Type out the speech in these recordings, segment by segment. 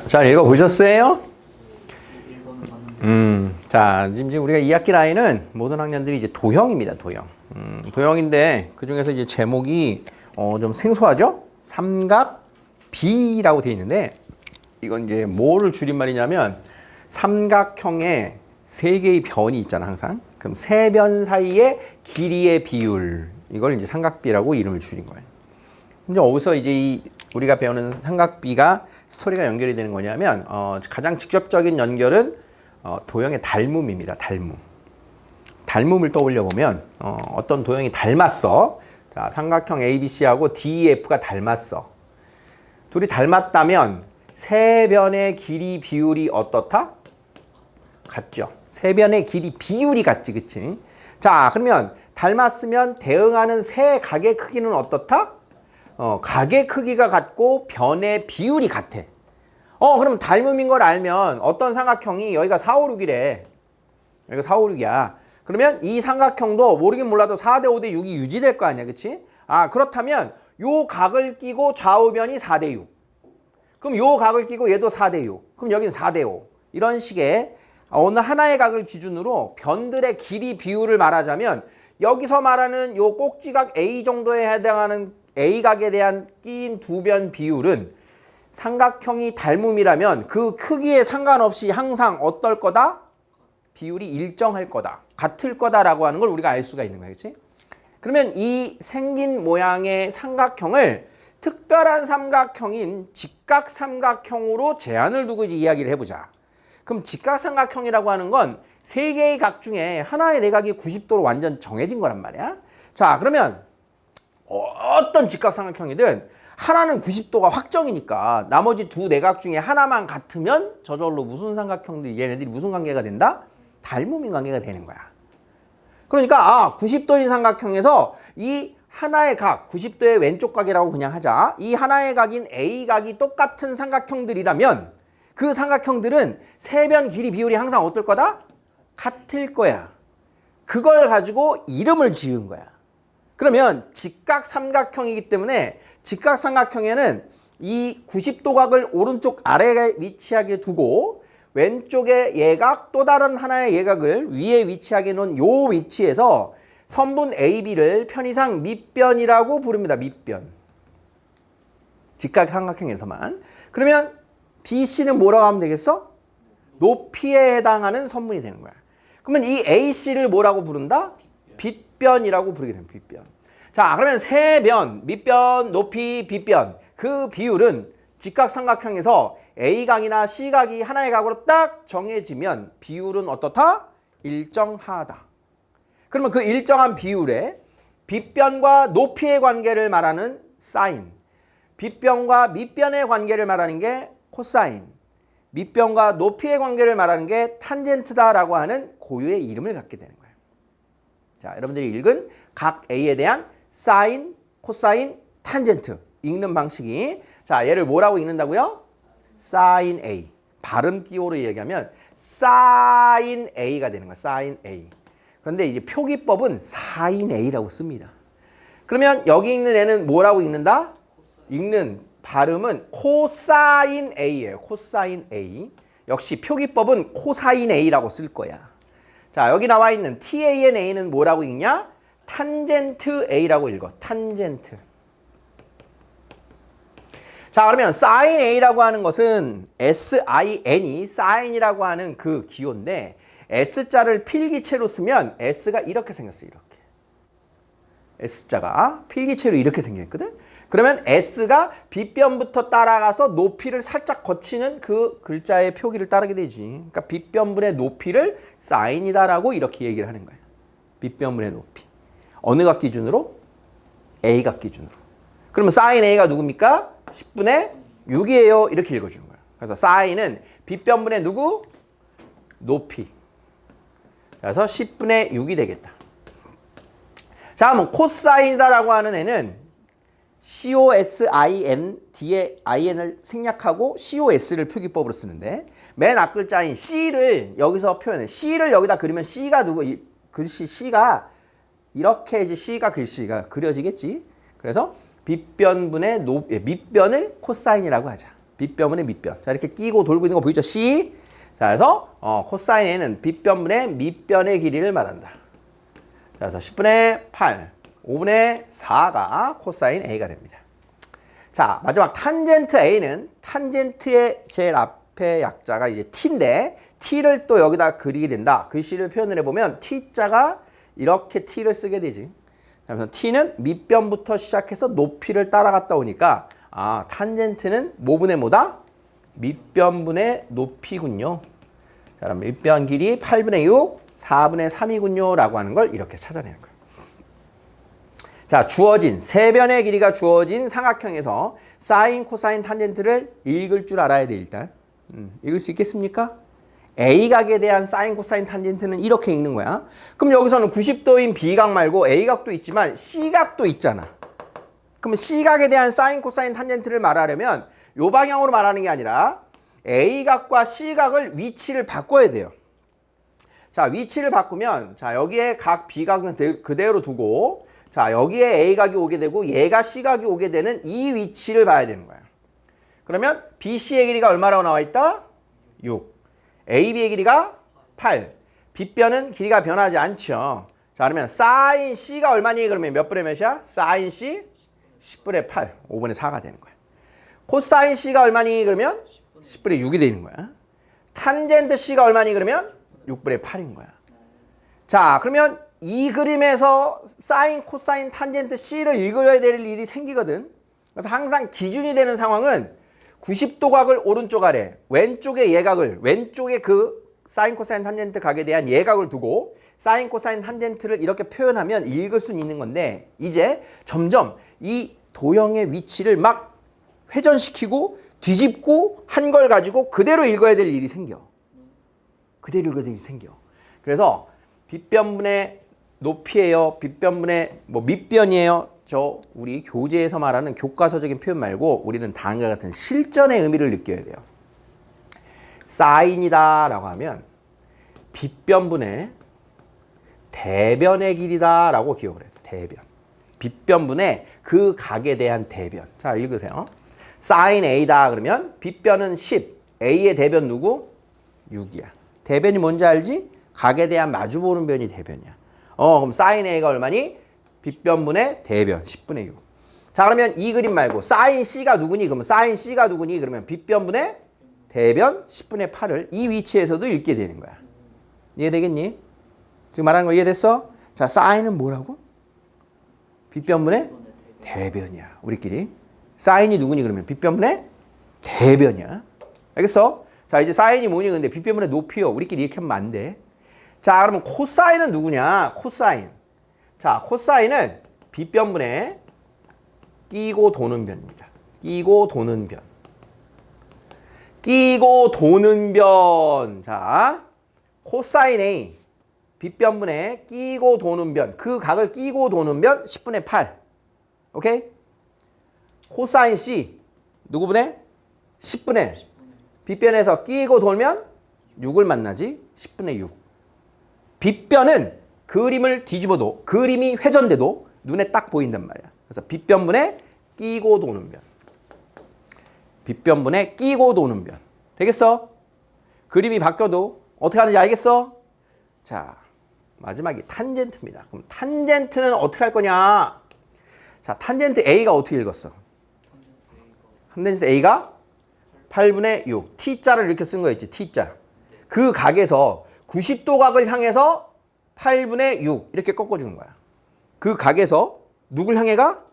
자, 읽어보셨어요? 자, 지금 우리가 2학기 라인은 모든 학년들이 이제 도형입니다, 도형. 도형인데, 그 중에서 이제 제목이, 좀 생소하죠? 삼각 B라고 되어 있는데, 이건 이제 뭐를 줄임말이냐면, 삼각형에 세 개의 변이 있잖아, 항상. 그럼 세 변 사이의 길이의 비율. 이걸 이제 삼각비라고 이름을 줄인 거예요. 근데 어디서 이제 우리가 배우는 삼각비가 스토리가 연결이 되는 거냐면, 가장 직접적인 연결은 도형의 닮음입니다. 닮음을 떠올려 보면 어떤 도형이 닮았어. 자, 삼각형 ABC하고 DEF가 닮았어. 둘이 닮았다면 세 변의 길이 비율이 어떻다? 같죠. 세 변의 길이 비율이 같지, 그치? 자, 그러면 닮았으면 대응하는 세 각의 크기는 어떻다? 각의 크기가 같고 변의 비율이 같아. 그럼 닮음인 걸 알면 어떤 삼각형이 여기가 4, 5, 6이래. 여기가 4, 5, 6이야. 그러면 이 삼각형도 모르긴 몰라도 4대 5대 6이 유지될 거 아니야. 그치? 그렇다면 요 각을 끼고 좌우변이 4대 6. 그럼 요 각을 끼고 얘도 4대 6. 그럼 여긴 4대 5. 이런 식의 어느 하나의 각을 기준으로 변들의 길이 비율을 말하자면 여기서 말하는 요 꼭지각 A 정도에 해당하는 A각에 대한 끼인 두 변 비율은 삼각형이 닮음이라면 그 크기에 상관없이 항상 어떨 거다? 비율이 일정할 거다. 같을 거다라고 하는 걸 우리가 알 수가 있는 거야. 그렇지? 그러면 이 생긴 모양의 삼각형을 특별한 삼각형인 직각삼각형으로 제한을 두고 이제 이야기를 해보자. 그럼 직각삼각형이라고 하는 건 세 개의 각 중에 하나의 내각이 90도로 완전 정해진 거란 말이야. 자, 그러면 어떤 직각삼각형이든 하나는 90도가 확정이니까 나머지 두 내각 중에 하나만 같으면 저절로 무슨 삼각형들이 얘네들이 무슨 관계가 된다? 닮음인 관계가 되는 거야. 그러니까 90도인 삼각형에서 이 하나의 각, 90도의 왼쪽 각이라고 그냥 하자. 이 하나의 각인 A각이 똑같은 삼각형들이라면 그 삼각형들은 세 변 길이 비율이 항상 어떨 거다? 같을 거야. 그걸 가지고 이름을 지은 거야. 그러면 직각삼각형이기 때문에 직각삼각형에는 이 90도 각을 오른쪽 아래에 위치하게 두고 왼쪽의 예각 또 다른 하나의 예각을 위에 위치하게 놓은 요 위치에서 선분 AB를 편의상 밑변이라고 부릅니다. 밑변. 직각삼각형에서만. 그러면 BC는 뭐라고 하면 되겠어? 높이에 해당하는 선분이 되는 거야. 그러면 이 AC를 뭐라고 부른다? 빗변이라고 부르게 됩니다. 빗변. 자, 그러면 세 변, 밑변, 높이, 빗변. 그 비율은 직각삼각형에서 A각이나 C각이 하나의 각으로 딱 정해지면 비율은 어떻다? 일정하다. 그러면 그 일정한 비율에 빗변과 높이의 관계를 말하는 사인, 빗변과 밑변의 관계를 말하는 게 코사인, 밑변과 높이의 관계를 말하는 게 탄젠트다라고 하는 고유의 이름을 갖게 되는 거예요. 자, 여러분들이 읽은 각 A에 대한 사인, 코사인, 탄젠트 읽는 방식이, 자, 얘를 뭐라고 읽는다고요? 사인 A. 발음 기호로 얘기하면 사인 A가 되는 거야. 사인 A. 그런데 이제 표기법은 사인 A라고 씁니다. 그러면 여기 읽는 애는 뭐라고 읽는다? 읽는 발음은 코사인 A예요. 코사인 A. 역시 표기법은 코사인 A라고 쓸 거야. 자, 여기 나와 있는 TANA는 뭐라고 읽냐? 탄젠트 A라고 읽어. 탄젠트. 자, 그러면 사인 A라고 하는 것은 SIN이 사인이라고 하는 그 기호인데 S자를 필기체로 쓰면 S가 이렇게 생겼어요. 이렇게. S자가 필기체로 이렇게 생겼거든. 그러면 S가 빗변부터 따라가서 높이를 살짝 거치는 그 글자의 표기를 따르게 되지. 그러니까 빗변분의 높이를 사인이다라고 이렇게 얘기를 하는 거예요. 빗변분의 높이. 어느 각 기준으로? A각 기준으로. 그러면 사인 A가 누굽니까? 10분의 6이에요. 이렇게 읽어주는 거예요. 그래서 사인은 빗변분의 누구? 높이. 그래서 10분의 6이 되겠다. 자, 그럼 코사인이다라고 하는 애는 COSIN, 뒤에 IN을 생략하고 COS를 표기법으로 쓰는데 맨 앞글자인 C를 여기서 표현해. C를 여기다 그리면 C가 누구? 글씨 C가 이렇게 이제 C가 글씨가 그려지겠지. 그래서 빗변분의 밑변을 코사인이라고 하자. 빗변분의 밑변. 자, 이렇게 끼고 돌고 있는 거 보이죠? C. 자, 그래서 코사인 A는 빗변분의 밑변의 길이를 말한다. 자, 그래서 10분의 8, 5분의 4가 코사인 A가 됩니다. 자, 마지막 탄젠트 A는 탄젠트의 제일 앞에 약자가 이제 T인데 T를 또 여기다 그리게 된다. 글씨를 표현을 해보면 T자가 이렇게 T를 쓰게 되지. 그래서 T는 밑변부터 시작해서 높이를 따라갔다 오니까 탄젠트는 뭐분의 뭐다? 밑변분의 높이군요. 자, 그럼 밑변 길이 8분의 6, 4분의 3이군요. 라고 하는 걸 이렇게 찾아내는 거예요. 자, 주어진 세변의 길이가 주어진 삼각형에서 사인, 코사인, 탄젠트를 읽을 줄 알아야 돼 일단. 읽을 수 있겠습니까? A각에 대한 사인, 코사인, 탄젠트는 이렇게 읽는 거야. 그럼 여기서는 90도인 B각 말고 A각도 있지만 C각도 있잖아. 그럼 C각에 대한 사인, 코사인, 탄젠트를 말하려면 이 방향으로 말하는 게 아니라 A각과 C각을 위치를 바꿔야 돼요. 자, 위치를 바꾸면 자, 여기에 각 B각은 그대로 두고 자, 여기에 A각이 오게 되고 얘가 C각이 오게 되는 이 위치를 봐야 되는 거야. 그러면 BC의 길이가 얼마라고 나와 있다? 6. AB의 길이가 8. 빗변은 길이가 변하지 않죠. 자, 그러면 사인 C가 얼마니? 그러면 몇 분의 몇이야? 사인 C 10분의 8. 5분의 4가 되는 거야. 코사인 C가 얼마니? 그러면 10분의 6이 되는 거야. 탄젠트 C가 얼마니? 그러면 6분의 8인 거야. 자, 그러면 이 그림에서 사인, 코사인, 탄젠트 C를 읽어야 될 일이 생기거든. 그래서 항상 기준이 되는 상황은 90도 각을 오른쪽 아래, 왼쪽에 예각을, 왼쪽에 그 사인, 코사인, 탄젠트 각에 대한 예각을 두고 사인, 코사인, 탄젠트를 이렇게 표현하면 읽을 수는 있는 건데 이제 점점 이 도형의 위치를 막 회전시키고 뒤집고 한 걸 가지고 그대로 읽어야 될 일이 생겨. 그대로 읽어야 될 일이 생겨. 그래서 빗변분의 높이예요. 빗변분의 밑변이에요. 저 우리 교재에서 말하는 교과서적인 표현 말고 우리는 다음과 같은 실전의 의미를 느껴야 돼요. 사인이다 라고 하면 빗변분의 대변의 길이다 라고 기억을 해요. 대변. 빗변분의 그 각에 대한 대변. 자, 읽으세요. 사인 A다 그러면 빗변은 10. A의 대변 누구? 6이야. 대변이 뭔지 알지? 각에 대한 마주보는 변이 대변이야. 그럼 사인 A가 얼마니? 빗변분의 대변 10분의 6. 자, 그러면 이 그림 말고 사인 C가 누구니? 그러면 사인 C가 누구니? 그러면 빗변분의 대변 10분의 8을 이 위치에서도 읽게 되는 거야. 이해되겠니? 지금 말하는 거 이해됐어? 자, 사인은 뭐라고? 빗변분의 대변이야. 우리끼리. 사인이 누구니? 그러면 빗변분의 대변이야. 알겠어? 자, 이제 사인이 뭐니? 근데 빗변분의 높이요. 우리끼리 이렇게 하면 안 돼. 자, 그러면 코사인은 누구냐? 코사인. 자, 코사인은 빗변분의 끼고 도는 변입니다. 끼고 도는 변. 끼고 도는 변. 자, 코사인 A. 빗변분의 끼고 도는 변. 그 각을 끼고 도는 변 10분의 8. 오케이? 코사인 C. 누구분의? 10분의. 빗변에서 끼고 돌면 6을 만나지. 10분의 6. 빗변은 그림을 뒤집어도 그림이 회전돼도 눈에 딱 보인단 말이야. 그래서 빗변분의 끼고 도는 변. 빗변분의 끼고 도는 변. 되겠어? 그림이 바뀌어도 어떻게 하는지 알겠어? 자, 마지막이 탄젠트입니다. 그럼 탄젠트는 어떻게 할 거냐? 자, 탄젠트 A가 어떻게 읽었어? 탄젠트 A가 8분의 6. T자를 이렇게 쓴 거 있지, T자. 그 각에서 90도 각을 향해서 8분의 6 이렇게 꺾어주는 거야. 그 각에서 누굴 향해 가?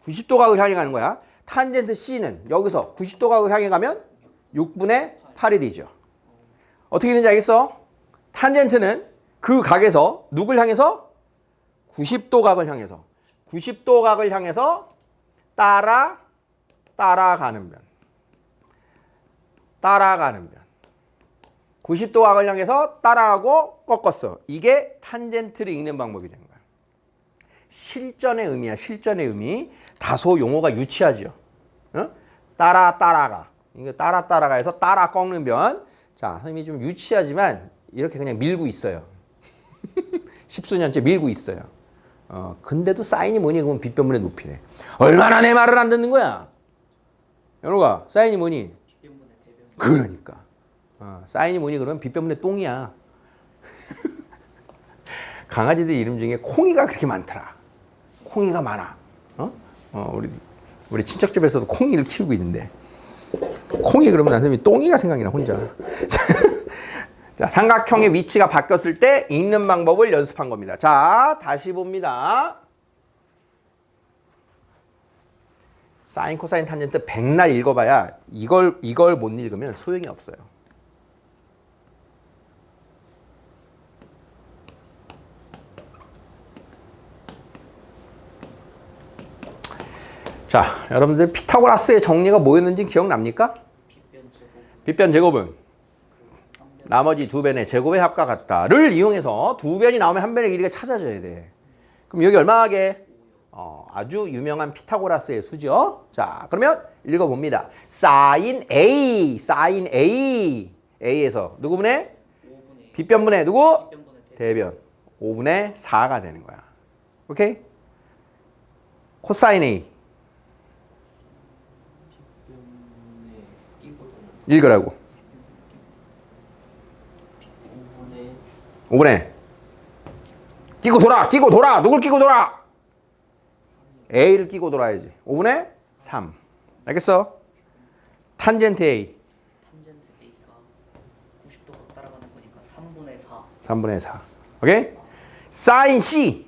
90도 각을 향해 가는 거야. 탄젠트 C는 여기서 90도 각을 향해 가면 6분의 8이 되죠. 어떻게 되는지 알겠어? 탄젠트는 그 각에서 누굴 향해서? 90도 각을 향해서. 90도 각을 향해서 따라가는 변. 따라가는 변. 90도 각을 향해서 따라가고 꺾었어. 이게 탄젠트를 읽는 방법이 되는 거야. 실전의 의미야. 실전의 의미. 다소 용어가 유치하죠. 따라가. 이거 따라가에서 따라 꺾는 변. 자, 의미 좀 유치하지만 이렇게 그냥 밀고 있어요. 십수년째 밀고 있어요. 근데도 사인이 뭐니? 그러면 빗변분의 높이래. 얼마나 내 말을 안 듣는 거야? 연호가 사인이 뭐니? 그러니까. 사인이 뭐니 그러면 빗변분의 똥이야. 강아지들 이름 중에 콩이가 그렇게 많더라. 콩이가 많아. 우리 친척 집에서도 콩이를 키우고 있는데 콩이 그러면 난 선생님이 똥이가 생각이 나 혼자. 자, 삼각형의 위치가 바뀌었을 때 읽는 방법을 연습한 겁니다. 자, 다시 봅니다. 사인, 코사인, 탄젠트 백날 읽어봐야 이걸 못 읽으면 소용이 없어요. 자, 여러분들 피타고라스의 정리가 뭐였는지 기억납니까? 빗변 제곱은 나머지 두 변의 제곱의 합과 같다를 이용해서 두 변이 나오면 한 변의 길이가 찾아져야 돼. 그럼 여기 얼마하게? 아주 유명한 피타고라스의 수죠. 자, 그러면 읽어봅니다. 사인 A, 사인 A. A에서 누구분의? 빗변분의 누구? 대변. 5분의 4가 되는 거야. 오케이? 코사인 A. 읽으라고. 5분의 끼고 돌아. 누굴 끼고 돌아? A를 끼고 돌아야지. 5분의 3. 알겠어? 탄젠트 A. 탄젠트 A가 90도가 따라가는 거니까 3분의 4. 3분의 4. 오케이? 사인 C.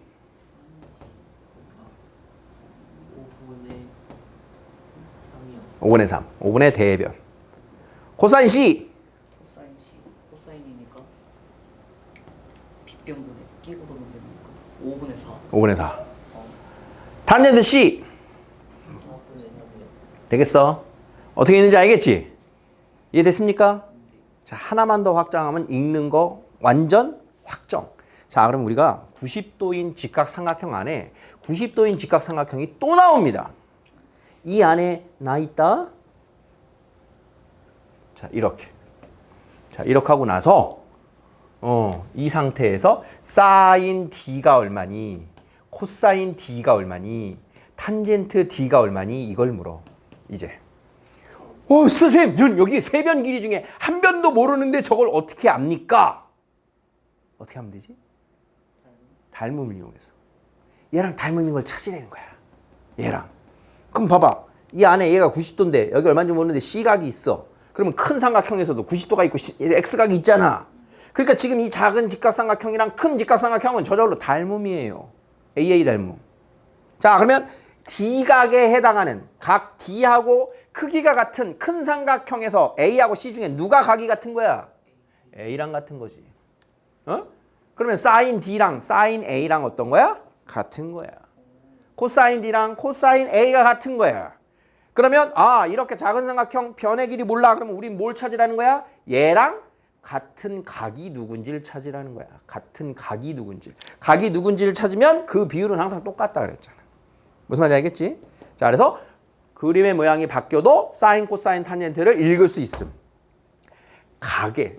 5분의 3이요. 5분의 3. 5분의 대변. 코사인 C. 코사인 C. 코사인이니까 빗변분의 끼고 도는 변이니까 5분의 4. 5분의 4. 탄젠트 C. 4분의 3이요. 되겠어? 어떻게 있는지 알겠지? 이해됐습니까? 자, 하나만 더 확장하면 읽는 거 완전 확정. 자, 그럼 우리가 90도인 직각삼각형 안에 90도인 직각삼각형이 또 나옵니다. 이 안에 나 있다. 자, 이렇게. 자, 이렇게 하고 나서 이 상태에서 사인 D가 얼마니? 코사인 D가 얼마니? 탄젠트 D가 얼마니? 이걸 물어. 이제. 선생님, 여기 세 변 길이 중에 한 변도 모르는데 저걸 어떻게 압니까? 어떻게 하면 되지? 닮음을 이용해서. 얘랑 닮은 걸 찾으라는 거야. 얘랑. 그럼 봐봐. 이 안에 얘가 90도인데 여기 얼마인지 모르는데 C각이 있어. 그러면 큰 삼각형에서도 90도가 있고 X각이 있잖아. 그러니까 지금 이 작은 직각삼각형이랑 큰 직각삼각형은 저절로 닮음이에요. AA 닮음. 자, 그러면 D각에 해당하는 각 D하고 크기가 같은 큰 삼각형에서 A하고 C 중에 누가 각이 같은 거야? A랑 같은 거지. 그러면 사인 D랑 사인 A랑 어떤 거야? 같은 거야. 코사인 D랑 코사인 A가 같은 거야. 그러면 이렇게 작은 삼각형 변의 길이 몰라. 그러면 우린 뭘 찾으라는 거야? 얘랑 같은 각이 누군지를 찾으라는 거야. 같은 각이 누군지. 각이 누군지를 찾으면 그 비율은 항상 똑같다 그랬잖아. 무슨 말인지 알겠지? 자, 그래서 그림의 모양이 바뀌어도 사인, 코사인, 탄젠트를 읽을 수 있음. 각의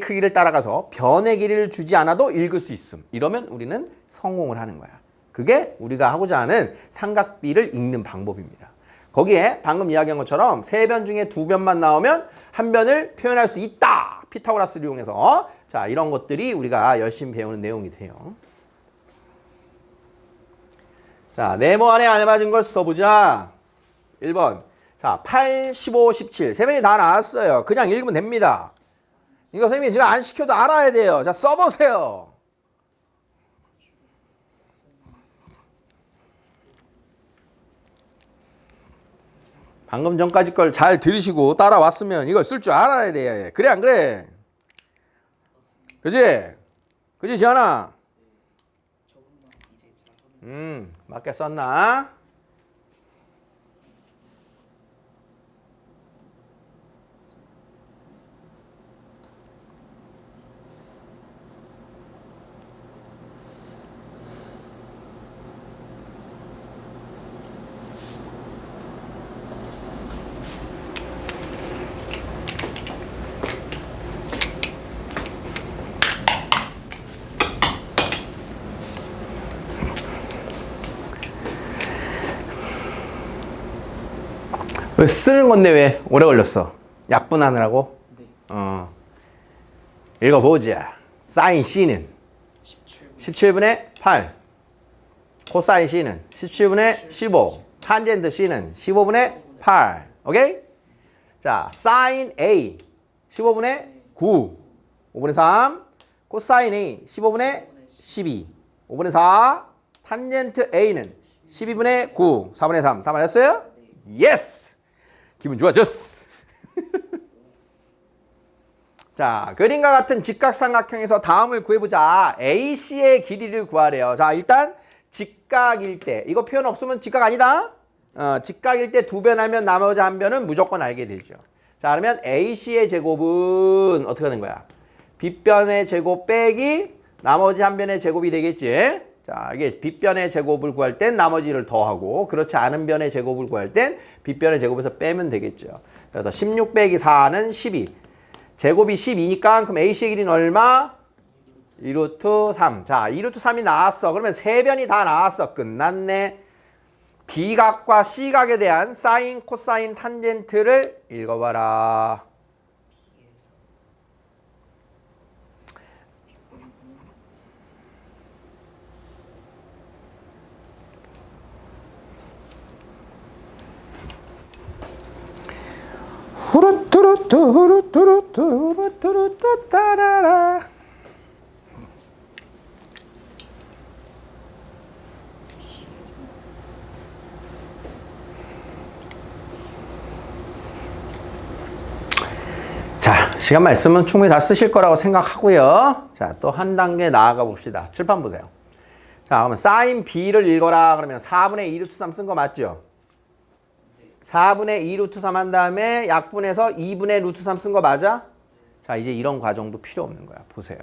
크기를 따라가서 변의 길이를 주지 않아도 읽을 수 있음. 이러면 우리는 성공을 하는 거야. 그게 우리가 하고자 하는 삼각비를 읽는 방법입니다. 거기에 방금 이야기한 것처럼 세 변 중에 두 변만 나오면 한 변을 표현할 수 있다. 피타고라스를 이용해서. 자, 이런 것들이 우리가 열심히 배우는 내용이 돼요. 자, 네모 안에 알맞은 걸 써보자. 1번. 자, 8, 15, 17. 세 변이 다 나왔어요. 그냥 읽으면 됩니다. 이거 선생님이 지금 안 시켜도 알아야 돼요. 자, 써보세요. 방금 전까지 걸 잘 들으시고 따라왔으면 이걸 쓸 줄 알아야 돼. 그래 안 그래? 그지? 그지 지현아? 맞게 썼나? 왜 쓰는 건데 왜 오래 걸렸어? 약분하느라고? 네. 읽어보자. 사인 C는 17분의 8. 코사인 C는 17분의 15. 탄젠트 C는 15분의 8. 오케이? 자, 사인 A 15분의 9. 5분의 3. 코사인 A 15분의 12. 5분의 4. 탄젠트 A는 12분의 9. 4분의 3. 다 맞았어요? 예스! 기분 좋아졌어. 자, 그림과 같은 직각삼각형에서 다음을 구해보자. AC의 길이를 구하래요. 자, 일단 직각일 때. 이거 표현 없으면 직각 아니다. 직각일 때 두 변 하면 나머지 한 변은 무조건 알게 되죠. 자, 그러면 AC의 제곱은 어떻게 하는 거야? 빗변의 제곱 빼기 나머지 한 변의 제곱이 되겠지. 자, 이게 빗변의 제곱을 구할 땐 나머지를 더하고 그렇지 않은 변의 제곱을 구할 땐 빗변의 제곱에서 빼면 되겠죠. 그래서 16 빼기 4는 12. 제곱이 12니까 그럼 AC의 길이는 얼마? 2루트 3. 자, 2루트 3이 나왔어. 그러면 세 변이 다 나왔어. 끝났네. B각과 C각에 대한 사인, 코사인, 탄젠트를 읽어봐라. 후루뚜루뚜 후루뚜루뚜 후루뚜루뚜 따라라. 자, 시간만 있으면 충분히 다 쓰실 거라고 생각하고요. 자, 또 한 단계 나아가 봅시다. 칠판 보세요. 자, 그러면 사인 B를 읽어라. 그러면 4분의 2루트 3 쓴 거 맞죠? 4분의 2루트 3 한 다음에 약분해서 2분의 루트 3 쓴 거 맞아? 자, 이제 이런 과정도 필요 없는 거야. 보세요.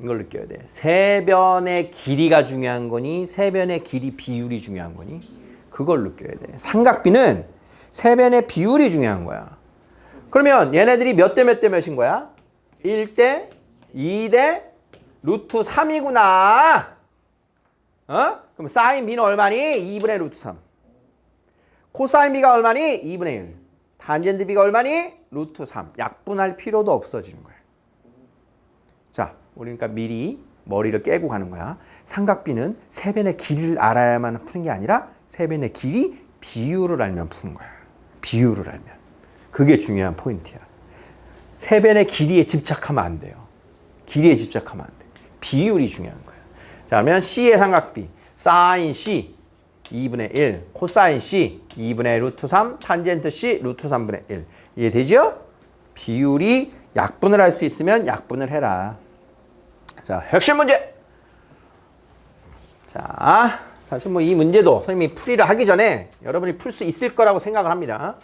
이걸 느껴야 돼. 세변의 길이가 중요한 거니 세변의 길이 비율이 중요한 거니 그걸 느껴야 돼. 삼각비는 세변의 비율이 중요한 거야. 그러면 얘네들이 몇 대 몇 대 몇인 거야? 1대 2대 루트 3이구나. 그럼 사인 B는 얼마니? 2분의 루트 3. 코사인 B가 얼마니? 2분의 1. 탄젠트 B가 얼마니? 루트 3. 약분할 필요도 없어지는 거야. 자, 우리 그러니까 미리 머리를 깨고 가는 거야. 삼각비는 세변의 길이를 알아야만 푸는 게 아니라 세변의 길이 비율을 알면 푸는 거야. 비율을 알면. 그게 중요한 포인트야. 세변의 길이에 집착하면 안 돼요. 길이에 집착하면 안 돼. 비율이 중요한 거야. 자, 그러면 C의 삼각비. 사인 C 2분의 1, 코사인 C 2분의 루트 3, 탄젠트 C 루트 3분의 1. 이해되죠? 비율이 약분을 할 수 있으면 약분을 해라. 자, 핵심 문제. 자, 사실 뭐 이 문제도 선생님이 풀이를 하기 전에 여러분이 풀 수 있을 거라고 생각을 합니다.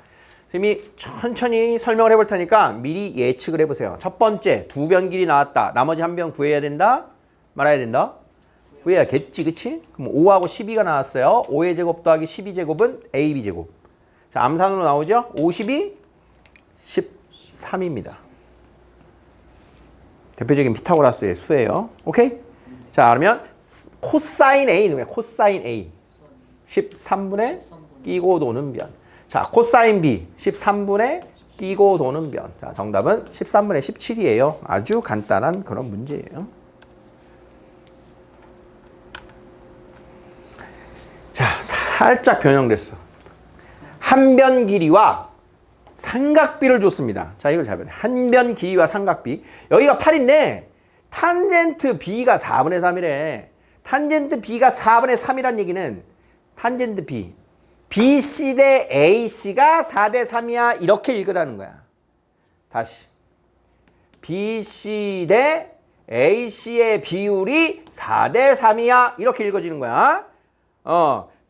선생님이 천천히 설명을 해볼 테니까 미리 예측을 해보세요. 첫 번째, 두 변 길이 나왔다. 나머지 한 변 구해야 된다? 말아야 된다? 구해야겠지, 그치? 그럼 5하고 12가 나왔어요. 5의 제곱 더하기 12제곱은 AB제곱. 자, 암산으로 나오죠? 52, 13입니다. 대표적인 피타고라스의 수예요. 오케이? 자, 그러면 코사인 A는 뭐야? 코사인 A. 13분의 끼고 도는 변. 자, 코사인 B 13분의 끼고 도는 변. 자, 정답은 13분의 17이에요. 아주 간단한 그런 문제예요. 자, 살짝 변형됐어. 한 변 길이와 삼각비를 줬습니다. 자, 이걸 잘 봐야 돼. 한 변 길이와 삼각비. 여기가 8인데 탄젠트 B가 4분의 3이래. 탄젠트 B가 4분의 3이란 얘기는 탄젠트 B. BC 대 AC가 4대 3이야. 이렇게 읽으라는 거야. 다시. BC 대 AC의 비율이 4대 3이야. 이렇게 읽어지는 거야.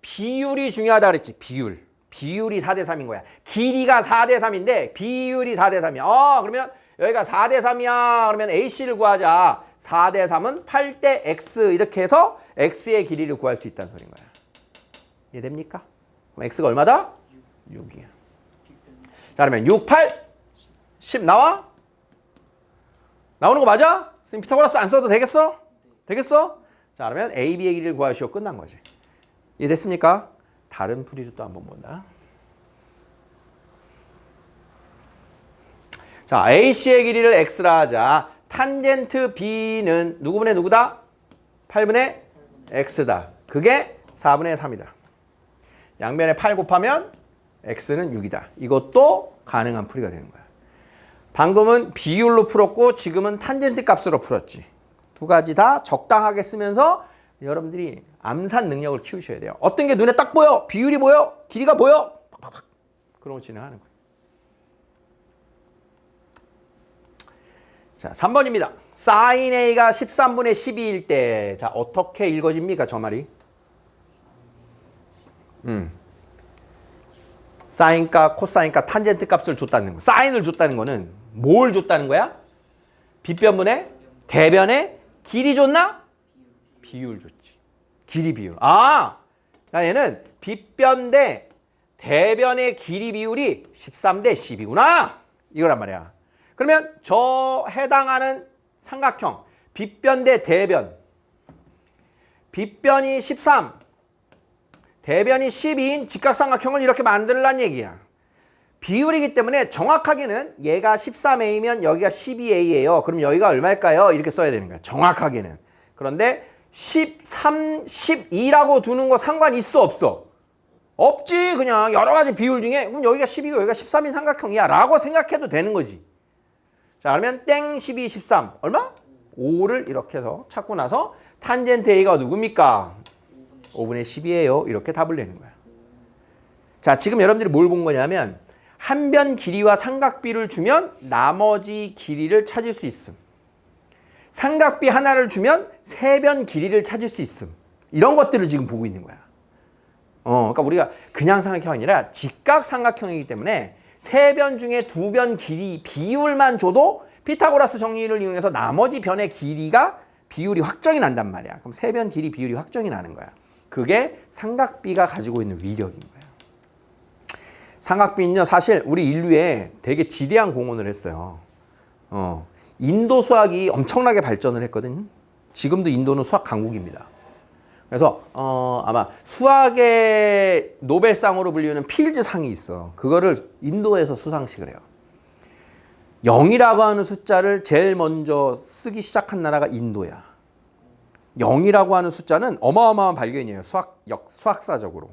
비율이 중요하다 그랬지. 비율이 4대 3인 거야. 길이가 4대 3인데 비율이 4대 3이야. 그러면 여기가 4대 3이야. 그러면 AC를 구하자. 4대 3은 8대 X 이렇게 해서 X의 길이를 구할 수 있다는 소린 거야. 이해됩니까? 그럼 X가 얼마다? 6이야. 자, 그러면 6, 8, 10 나와? 나오는 거 맞아? 선생님 피타고라스 안 써도 되겠어? 되겠어? 자, 그러면 A, B의 길이를 구하시오. 끝난 거지. 이해됐습니까? 다른 풀이도 또 한번 본다. 자, AC의 길이를 x라 하자. 탄젠트 B는 누구분의 누구다? 8분의 x다. 그게 4분의 3이다. 양변에 8 곱하면 x는 6이다. 이것도 가능한 풀이가 되는 거야. 방금은 비율로 풀었고 지금은 탄젠트 값으로 풀었지. 두 가지 다 적당하게 쓰면서 여러분들이 암산 능력을 키우셔야 돼요. 어떤 게 눈에 딱 보여? 비율이 보여? 길이가 보여? 팍팍팍. 그런 거 진행하는 거예요. 자, 3번입니다. sin A가 13분의 12일 때, 자, 어떻게 읽어집니까, 저 말이? 사인값, 코사인값, 탄젠트 값을 줬다는 거. 사인을 줬다는 거는 뭘 줬다는 거야? 빗변분의 대변의 길이 줬나? 비율 줬지. 길이 비율. 아, 자, 얘는 빗변 대 대변의 길이 비율이 13대 10이구나. 이거란 말이야. 그러면 저 해당하는 삼각형 빗변 대 대변, 빗변이 13, 대변이 12인 직각삼각형을 이렇게 만들란 얘기야. 비율이기 때문에 정확하게는 얘가 13A면 여기가 12A예요. 그럼 여기가 얼마일까요? 이렇게 써야 되는 거야. 정확하게는. 그런데 13, 12라고 두는 거 상관 있어 없어? 없지. 그냥 여러 가지 비율 중에 그럼 여기가 12고 여기가 13인 삼각형이야 라고 생각해도 되는 거지. 자, 그러면 땡 12, 13 얼마? 5를 이렇게 해서 찾고 나서 탄젠트 A가 누굽니까? 5분의 10이에요. 이렇게 답을 내는 거야. 자, 지금 여러분들이 뭘 본 거냐면 한 변 길이와 삼각비를 주면 나머지 길이를 찾을 수 있음. 삼각비 하나를 주면 세 변 길이를 찾을 수 있음. 이런 것들을 지금 보고 있는 거야. 그러니까 우리가 그냥 삼각형이 아니라 직각 삼각형이기 때문에 세 변 중에 두 변 길이 비율만 줘도 피타고라스 정리를 이용해서 나머지 변의 길이가 비율이 확정이 난단 말이야. 그럼 세 변 길이 비율이 확정이 나는 거야. 그게 삼각비가 가지고 있는 위력인 거예요. 삼각비는요, 사실 우리 인류에 되게 지대한 공헌을 했어요. 인도 수학이 엄청나게 발전을 했거든. 지금도 인도는 수학 강국입니다. 그래서 아마 수학의 노벨상으로 불리는 필즈상이 있어. 그거를 인도에서 수상식을 해요. 0이라고 하는 숫자를 제일 먼저 쓰기 시작한 나라가 인도야. 0이라고 하는 숫자는 어마어마한 발견이에요. 수학사적으로.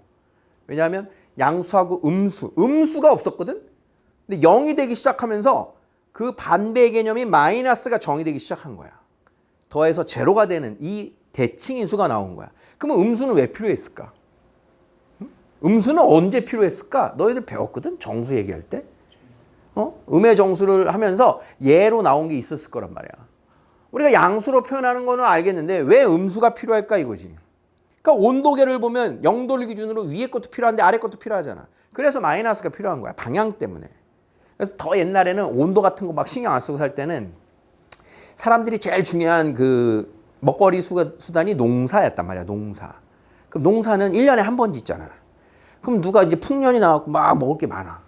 왜냐하면 양수하고 음수가 없었거든. 근데 0이 되기 시작하면서 그 반대 개념인 마이너스가 정의 되기 시작한 거야. 더해서 제로가 되는 이 대칭인수가 나온 거야. 그러면 음수는 왜 필요했을까? 음수는 언제 필요했을까? 너희들 배웠거든? 정수 얘기할 때. 음의 정수를 하면서 예로 나온 게 있었을 거란 말이야. 우리가 양수로 표현하는 거는 알겠는데 왜 음수가 필요할까 이거지. 그러니까 온도계를 보면 0도를 기준으로 위에 것도 필요한데 아래 것도 필요하잖아. 그래서 마이너스가 필요한 거야. 방향 때문에. 그래서 더 옛날에는 온도 같은 거 막 신경 안 쓰고 살 때는 사람들이 제일 중요한 그 먹거리 수단이 농사였단 말이야. 농사. 그럼 농사는 1년에 한 번 짓잖아. 그럼 누가 이제 풍년이 나왔고 막 먹을 게 많아.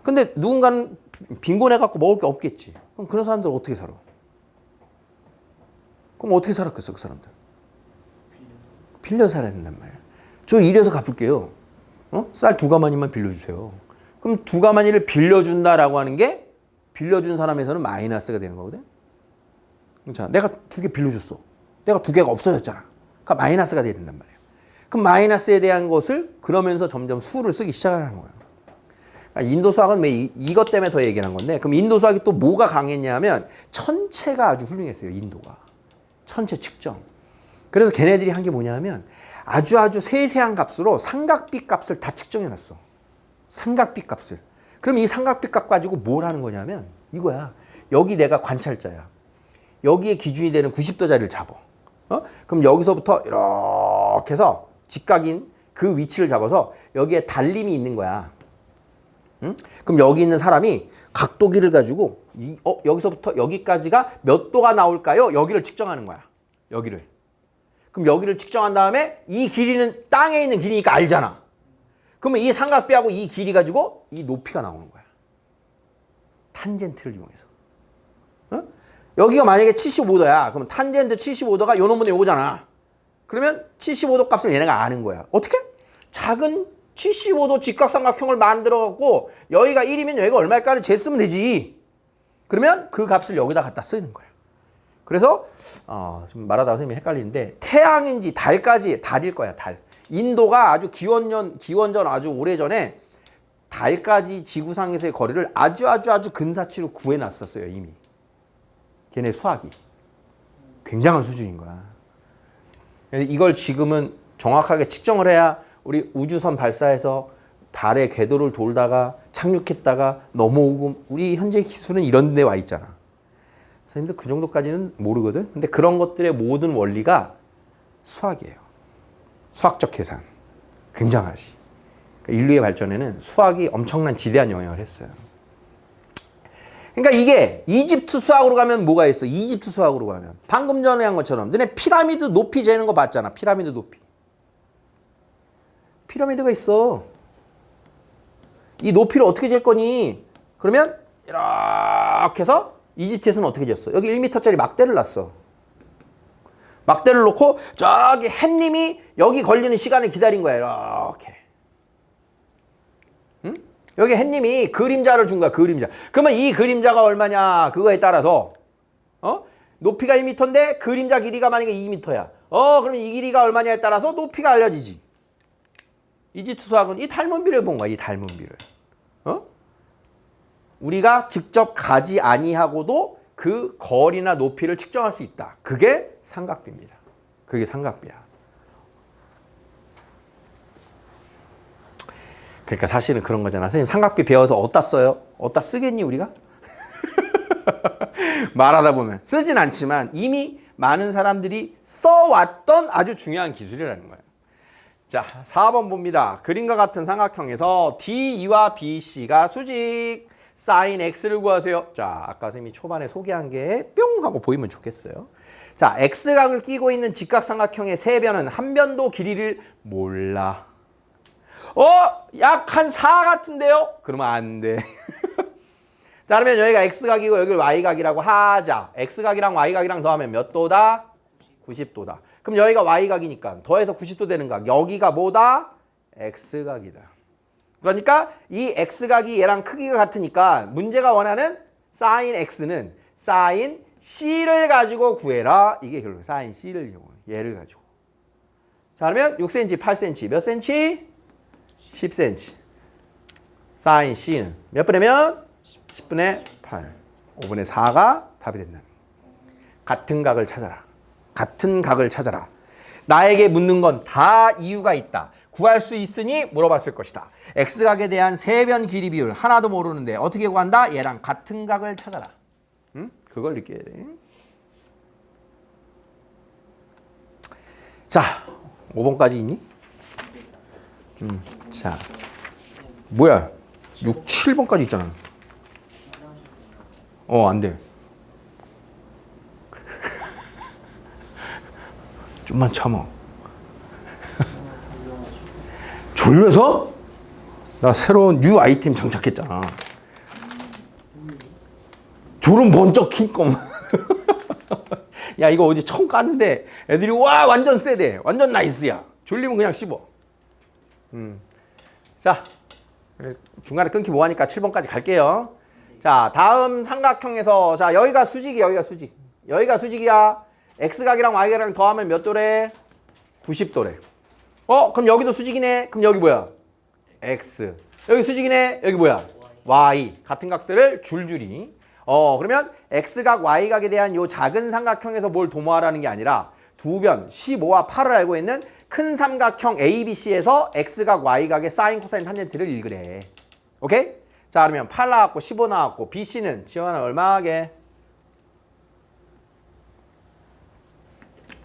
근데 누군가는 빈곤해갖고 먹을 게 없겠지. 그럼 그런 사람들 어떻게 살아? 그럼 어떻게 살았겠어, 그 사람들? 빌려 살아야 된단 말이야. 저 이래서 갚을게요. 쌀 2가마니만 빌려주세요. 그럼 2가마니를 빌려준다라고 하는 게 빌려준 사람에서는 마이너스가 되는 거거든. 자, 내가 2개 빌려줬어. 내가 2개가 없어졌잖아. 그러니까 마이너스가 돼야 된단 말이야. 그럼 마이너스에 대한 것을 그러면서 점점 수를 쓰기 시작하는 거야. 그러니까 인도 수학은 왜 이것 때문에 더 얘기하는 건데, 그럼 인도 수학이 또 뭐가 강했냐 하면 천체가 아주 훌륭했어요. 인도가. 천체 측정. 그래서 걔네들이 한 게 뭐냐 하면 아주 세세한 값으로 삼각비 값을 다 측정해놨어. 삼각비 값을. 그럼 이 삼각비 값 가지고 뭘 하는 거냐면 이거야. 여기 내가 관찰자야. 여기에 기준이 되는 90도 자리를 잡아. 그럼 여기서부터 이렇게 해서 직각인 그 위치를 잡아서 여기에 달림이 있는 거야. 응? 그럼 여기 있는 사람이 각도기를 가지고 여기서부터 여기까지가 몇 도가 나올까요? 여기를 측정하는 거야. 여기를. 그럼 여기를 측정한 다음에 이 길이는 땅에 있는 길이니까 알잖아. 그러면 이 삼각비하고 이 길이 가지고 이 높이가 나오는 거야. 탄젠트를 이용해서. 여기가 만약에 75도야. 그럼 탄젠트 75도가 요 놈분의 요거잖아. 그러면 75도 값을 얘네가 아는 거야. 어떻게? 작은 75도 직각삼각형을 만들어갖고 여기가 1이면 여기가 얼마일까를 쟀으면 되지. 그러면 그 값을 여기다 갖다 쓰는 거야. 그래서 지금 말하다가 선생님이 헷갈리는데 태양인지 달까지 달일 거야. 달. 인도가 아주 기원전 아주 오래전에 달까지 지구상에서의 거리를 아주 근사치로 구해놨었어요. 이미. 걔네 수학이. 굉장한 수준인 거야. 이걸 지금은 정확하게 측정을 해야 우리 우주선 발사해서 달의 궤도를 돌다가 착륙했다가 넘어오고 우리 현재 기술은 이런 데 와 있잖아. 선생님들 그 정도까지는 모르거든. 근데 그런 것들의 모든 원리가 수학이에요. 수학적 계산. 굉장하지. 그러니까 인류의 발전에는 수학이 엄청난 지대한 영향을 했어요. 그러니까 이게 이집트 수학으로 가면 뭐가 있어? 이집트 수학으로 가면. 방금 전에 한 것처럼 너네 피라미드 높이 재는 거 봤잖아. 피라미드 높이. 피라미드가 있어. 이 높이를 어떻게 잴 거니? 그러면 이렇게 해서 이집트에서는 어떻게 쟀어? 여기 1m짜리 막대를 놨어. 막대를 놓고 저기 햇님이 여기 걸리는 시간을 기다린 거야. 이렇게. 응? 여기 햇님이 그림자를 준 거야. 그림자. 그러면 이 그림자가 얼마냐? 그거에 따라서 높이가 1m인데 그림자 길이가 만약에 2m야. 그러면 이 길이가 얼마냐에 따라서 높이가 알려지지. 이집트 수학은 이 닮은비를 본 거야. 이 닮은비를. 우리가 직접 가지 아니하고도 그 거리나 높이를 측정할 수 있다. 그게 삼각비입니다. 그게 삼각비야. 그러니까 사실은 그런 거잖아. 선생님 삼각비 배워서 어디다 써요? 어디다 쓰겠니 우리가? 말하다 보면 쓰진 않지만 이미 많은 사람들이 써왔던 아주 중요한 기술이라는 거예요. 자, 4번 봅니다. 그림과 같은 삼각형에서 DE와 BC가 수직 sin x를 구하세요. 자, 아까 선생님이 초반에 소개한 게 뿅 하고 보이면 좋겠어요. 자, x각을 끼고 있는 직각삼각형의 세 변은 한 변도 길이를 몰라. 약 한 4 같은데요? 그러면 안 돼. 자, 그러면 여기가 x각이고 여기를 y각이라고 하자. x각이랑 y각이랑 더하면 몇 도다? 90도다. 그럼 여기가 y각이니까 더해서 90도 되는 각. 여기가 뭐다? x각이다. 그러니까 이 x각이 얘랑 크기가 같으니까 문제가 원하는 sin x는 sin c를 가지고 구해라. 이게 결론. sin c를 얘를 가지고. 자, 그러면 6cm, 8cm. 몇 cm? 10cm. sin c는 몇 분의 10분의 8. 5분의 4가 답이 된다. 같은 각을 찾아라. 같은 각을 찾아라. 나에게 묻는 건 다 이유가 있다. 구할 수 있으니 물어봤을 것이다. x각에 대한 세변 길이 비율 하나도 모르는데 어떻게 구한다? 얘랑 같은 각을 찾아라. 응? 그걸 느껴야 돼. 자, 5번까지 있니? 자, 뭐야? 6, 7번까지 있잖아. 안 돼. 좀만 참어. 졸려서? 나 새로운 뉴 아이템 장착했잖아. 졸음 번쩍 킨 껌. 야, 이거 어제 처음 깠는데 애들이 와 완전 세대. 완전 나이스야. 졸리면 그냥 씹어. 자, 중간에 끊기 뭐하니까 7번까지 갈게요. 자, 다음 삼각형에서 자 여기가 수직이 여기가 수직. 여기가 수직이야. x각이랑 y각이랑 더하면 몇 도래? 90도래. 그럼 여기도 수직이네. 그럼 여기 뭐야? x. 여기 수직이네. 여기 뭐야? y. 같은 각들을 줄줄이. 그러면 x각, y각에 대한 요 작은 삼각형에서 뭘 도모하라는 게 아니라 두 변 15와 8을 알고 있는 큰 삼각형 ABC에서 x각, y각의 사인, 코사인, 탄젠트를 읽으래. 오케이? 자, 그러면 8 나왔고 15 나왔고 BC는 지원은 얼마 하게?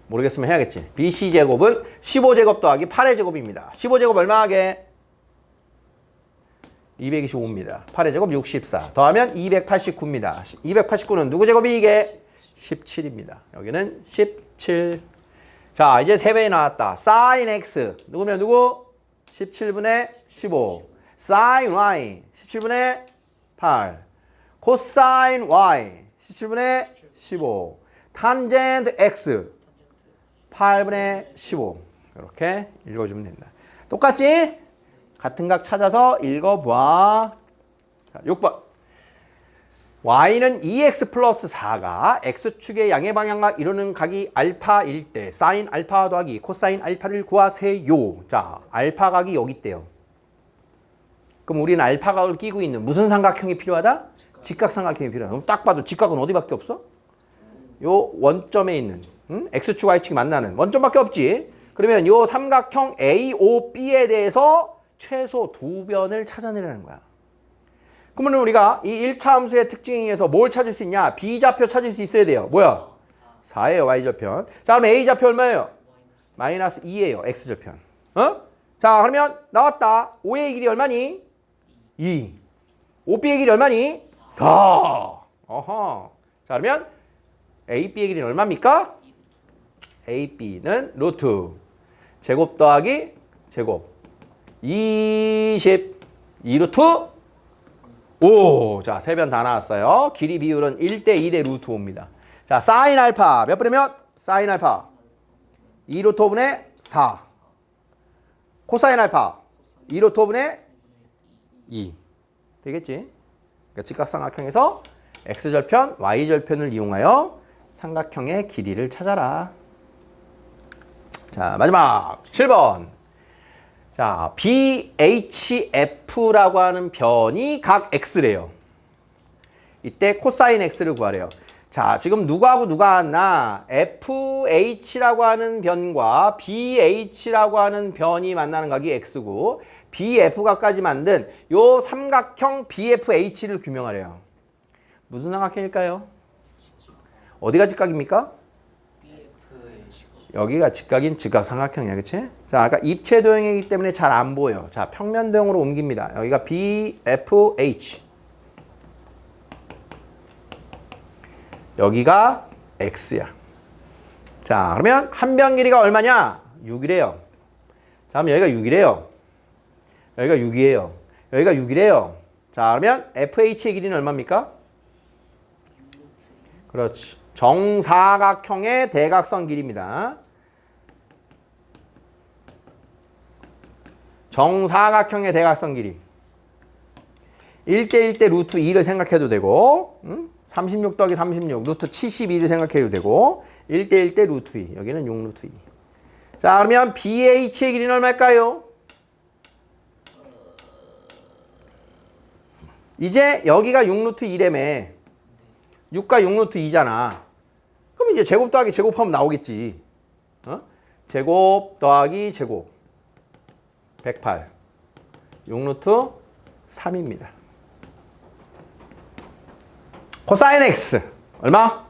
모르겠으면 해야겠지. BC 제곱은 15제곱 더하기 8의 제곱입니다. 15제곱 얼마 하게? 225입니다. 8의 제곱 64. 더하면 289입니다. 289는 누구 제곱이 이게? 17입니다. 여기는 17. 자, 이제 3배이 나왔다. sin x. 누구면 누구? 17분의 15. sin y. 17분의 8. cosine y. 17분의 15. tangent x. 8분의 15. 이렇게 읽어주면 된다. 똑같지? 같은 각 찾아서 읽어봐. 자, 6번. y는 2x 플러스 4가 x축의 양의 방향과 이루는 각이 알파일 때 사인 알파 더하기 코사인 알파를 구하세요. 자, 알파 각이 여기 있대요. 그럼 우리는 알파 각을 끼고 있는 무슨 삼각형이 필요하다? 직각삼각형이 필요하다. 그럼 딱 봐도 직각은 어디밖에 없어? 요 원점에 있는 x축 y축이 만나는 원점밖에 없지. 그러면 요 삼각형 AOB에 대해서 최소 두 변을 찾아내라는 거야. 그러면 우리가 이 1차 함수의 특징에 의해서 뭘 찾을 수 있냐? B좌표 찾을 수 있어야 돼요. 뭐야? 4예요. Y좌편. 자, 그럼 A좌표 얼마예요? 마이너스 2예요. X좌편. 어? 자, 그러면 나왔다. O의 길이 얼마니? 2. OB의 길이 얼마니? 4. 어허. 자, 그러면 AB의 길이는 얼마입니까? AB는 루트. 제곱 더하기 제곱. 20. 2루트 5. 자, 세 변 다 나왔어요. 길이 비율은 1대 2대 루트 5입니다. 자, 사인 알파 몇 분의 몇? 사인 알파 2 루트 5분의 4. 코사인 알파 2 루트 5분의 2. 되겠지? 그러니까 직각삼각형에서 x절편, y절편을 이용하여 삼각형의 길이를 찾아라. 자, 마지막 7번. 자, BHF라고 하는 변이 각 x래요. 이때 코사인 x를 구하래요. 자, 지금 누구하고 누가 왔나? FH라고 하는 변과 BH라고 하는 변이 만나는 각이 x고 BF각까지 만든 요 삼각형 BFH를 규명하래요. 무슨 삼각형일까요? 어디가 직각입니까? 여기가 직각인 직각삼각형이야, 그렇지? 자, 아까 입체 도형이기 때문에 잘 안 보여. 자, 평면 도형으로 옮깁니다. 여기가 BFH. 여기가 X야. 자, 그러면 한 변 길이가 얼마냐? 6이래요. 자, 그럼 여기가 6이래요. 여기가 6이에요. 여기가 6이래요. 자, 그러면 FH의 길이는 얼마입니까? 그렇지. 정사각형의 대각선 길이입니다. 정사각형의 대각선 길이 1대 1대 루트 2를 생각해도 되고 36 더하기 36 루트 72를 생각해도 되고 1대 1대 루트 2 여기는 6 루트 2. 자, 그러면 BH의 길이는 얼마일까요? 이제 여기가 6 루트 2래매 6과 6 루트 2잖아. 그럼 이제 제곱 더하기 제곱하면 나오겠지. 어? 제곱 더하기 제곱 108 6루트 3입니다. 코사인 x 얼마?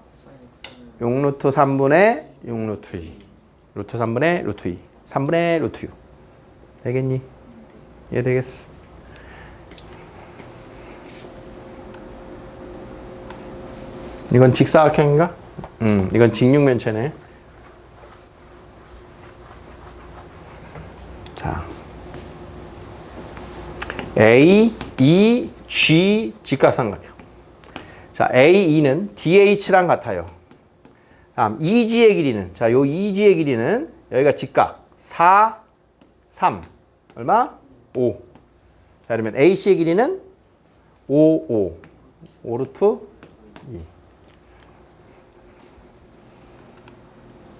6루트 3분의 6루트 2 루트 3분의 루트 2 3분의 루트 6 되겠니? 이해되겠어? 이건 직사각형인가? 이건 직육면체네. 자, A, E, G 직각삼각형. 자, A, E는 DH랑 같아요. 다음 EG의 길이는 자, 요 EG의 길이는 여기가 직각 4, 3 얼마? 5. 자, 그러면 AC의 길이는 5, 5 루트 2.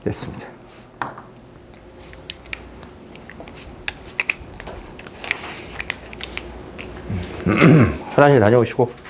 됐습니다. 화장실 다녀오시고.